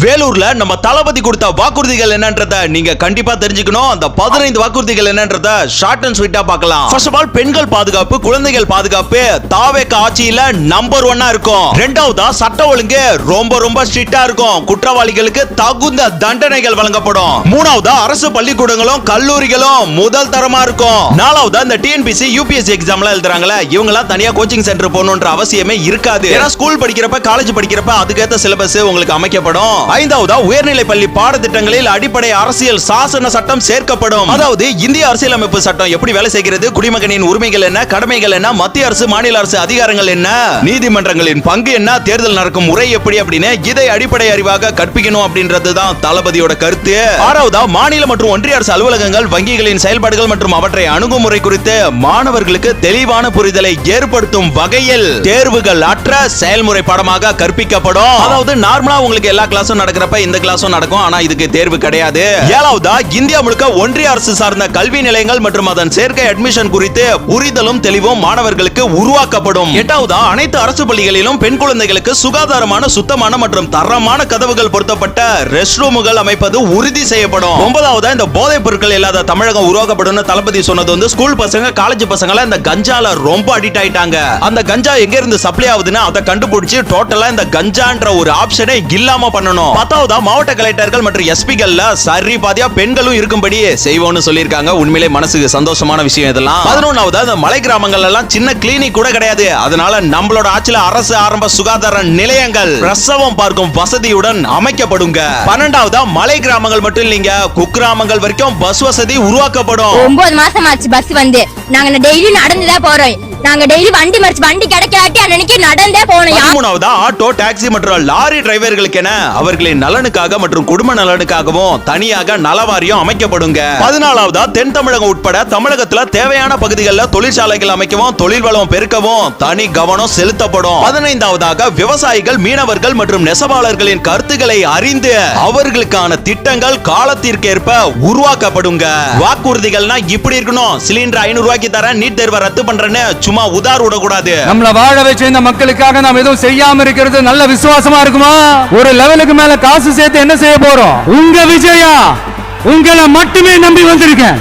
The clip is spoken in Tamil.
வேலூர்ல நம்ம தளபதி கொடுத்த வாக்குறுதிகள் என்னன்றத நீங்க கண்டிப்பா தெரிஞ்சுக்கணும். அந்த 15 வாக்குறுதிகள் என்னன்றத ஷார்ட் அண்ட் ஸ்வீட்டா பார்க்கலாம். ஃபர்ஸ்ட் ஆஃப் ஆல், பெண்கள் பாதுகாப்பு, குழந்தைகள் பாதுகாப்பு தாவேக ஆட்சியில நம்பர் 1 இருக்கும். இரண்டாவதா, சட்ட ஒழுங்கு ரொம்ப ரொம்ப ஸ்ட்ரிக்ட்டா இருக்கும். குற்றவாளிகளுக்கு தகுந்த தண்டனைகள் வழங்கப்படும். மூணாவதா, அரசு பள்ளிக்கூடங்களும் கல்லூரிகளும் முதல் தரமா இருக்கும். நாலாவதா, இந்த டிஎன்பிசி யூபிஎஸ்சி எக்ஸாம்ல எழுதுறாங்கல, இவங்கலாம் தனியா கோச்சிங் சென்டர் போகணும்ன்ற அவசியமே இருக்காது. ஏன்னா ஸ்கூல் படிக்கிறப்ப காலேஜ் படிக்கிறப்ப அதுக்கேத்த சிலபஸ் உங்களுக்கு அமைக்கப்படும். ஐந்தாவதா, உயர்நிலை பள்ளி பாடத்திட்டங்களில் அடிப்படை அரசியல் சாசன சட்டம் சேர்க்கப்படும். அதாவது இந்திய அரசியலமைப்பு சட்டம் எப்படி வேலை செய்கிறது, குடிமகனின் உரிமைகள் என்ன, கடமைகள் என்ன, மத்திய அரசு மாநில அரசு அதிகாரங்கள் என்ன, நீதிமன்றங்களின் பங்கு என்ன, தேர்தல் நடக்கும் முறை எப்படி அப்படின்னு இதை அடிப்படை அறிவாக கற்பிக்கணும் அப்படின்றதுதான் தளபதியோட கருத்து. ஆறாவதா, மாநில மற்றும் ஒன்றிய அரசு அலுவலகங்கள் வங்கிகளின் செயல்பாடுகள் மற்றும் அவற்றை அணுகுமுறை குறித்து மாணவர்களுக்கு தெளிவான புரிதலை ஏற்படுத்தும் வகையில் தேர்வுகள் அற்ற செயல்முறை பாடமாக கற்பிக்கப்படும். அதாவது நார்மலா உங்களுக்கு எல்லா கிளாஸும் நடக்கிறப்ப இந்த கிளாஸும் நடக்கும், ஆனா இதுக்கு தேர்வு கிடையாது. ஏழாவதா, இந்தியா முழுக்க ஒன்றிய அரசு சார்ந்த கல்வி நிலையங்கள் மற்றும் அதன் சேர்க்கை அட்மிஷன் குறித்து புரிதலும் தெளிவும் மாணவர்களுக்கு உருவாக்கப்படும். எட்டாவதா, அனைத்து அரசு பள்ளிகளிலும் பெண் குழந்தைகளுக்கு சுகாதாரமான, சுத்தமான மற்றும் தரமான கதவுகள் பொருத்தப்பட்ட ரெஸ்ட் ரூம்கள் அமைப்பது உறுதி செய்யப்படும். ஒன்பதாவதா, இந்த போதைப் பொருட்கள் இல்லாத தமிழகம் உருவாக்கப்படும். தளபதி சொன்னது வந்து ஸ்கூல் பசங்க, காலேஜ் பசங்க இந்த கஞ்சால ரொம்ப அடிக்ட் ஆயிட்டாங்க. அந்த கஞ்சா எங்க இருந்து சப்ளை ஆகுதுன்னு அதை கண்டுபிடிச்சு டோட்டலா இந்த கஞ்சான்ற ஒரு ஆப்ஷனை இல்லாம பண்ணணும். பத்தாவதா, மாவட்ட கலெக்டர்கள் மற்றும் எஸ்பிகள்ல சரி பாதியா பெண்களும் இருக்கும்படி செய்வோம்னு சொல்லியிருக்காங்க. உண்மையிலே மனசுக்கு சந்தோஷமான விஷயம் இதெல்லாம். 11வதா, இந்த மலை கிராமங்கள் எல்லாம் சின்ன கிளினிக் கூட கிடையாது. அதனால நம்மளோட ஆட்சியில அரசு ஆரம்ப சுகாதார நிலையங்கள் பிரசவம் பார்க்கும் வசதியுடன் அமைக்கப்படுங்க. 12வதா, மலை கிராமங்கள் மட்டும் இல்லைங்க, குக்கிராமங்கள் வரைக்கும் பஸ் வசதி உருவாக்கப்படும். 9 மாசம் ஆச்சு பஸ் வந்து. நாங்க டெய்லி நடந்துதான் போறோம். நாங்க டெய்லி வண்டி கிடைக்காட்டி அன்னைக்கு நடந்தே போனோம். 13வதா, ஆட்டோ, டாக்ஸி மற்றும் லாரி டிரைவர்களுக்கு என அவர்களின் நலனுக்காக மற்றும் குடும்ப நலனுக்காகவும் தனியாக நலவாரியம் அமைக்கப்படுங்க. 14வதா, தென் தமிழகம் உட்பட தமிழகத்துல தேவையான பகுதிகளில் தொழிற்சாலைகள் அமைக்கவும் தொழில் வளம் பெருக்கவும் தனி கவனம் செலுத்தப்படும். 15வதாக, விவசாயிகள், மீனவர்கள் மற்றும் நெசவாளர்களின் கருத்துக்களை அறிந்து அவர்களுக்கான திட்டங்கள் காலத்திற்கேற்ப உருவாக்கப்படுங்க. வாக்குறுதிகள்னா இப்படி இருக்கணும். சிலிண்டர் 500 ரூபாய்க்கு தர, நீட் தேர்வை ரத்து பண்றேன்னு சும்மா உதார் விடக்கூடாது. நம்மள வாழ வச்ச இந்த மக்களுக்காக நாம் எதுவும் செய்யாம இருக்கிறது நல்ல விசுவாசமா இருக்குமா? ஒரு லெவலுக்கு மேல காசு சேர்த்து என்ன செய்ய போறோம்? உங்க விஜயா, உங்களை மட்டுமே நம்பி வந்திருக்கேன்.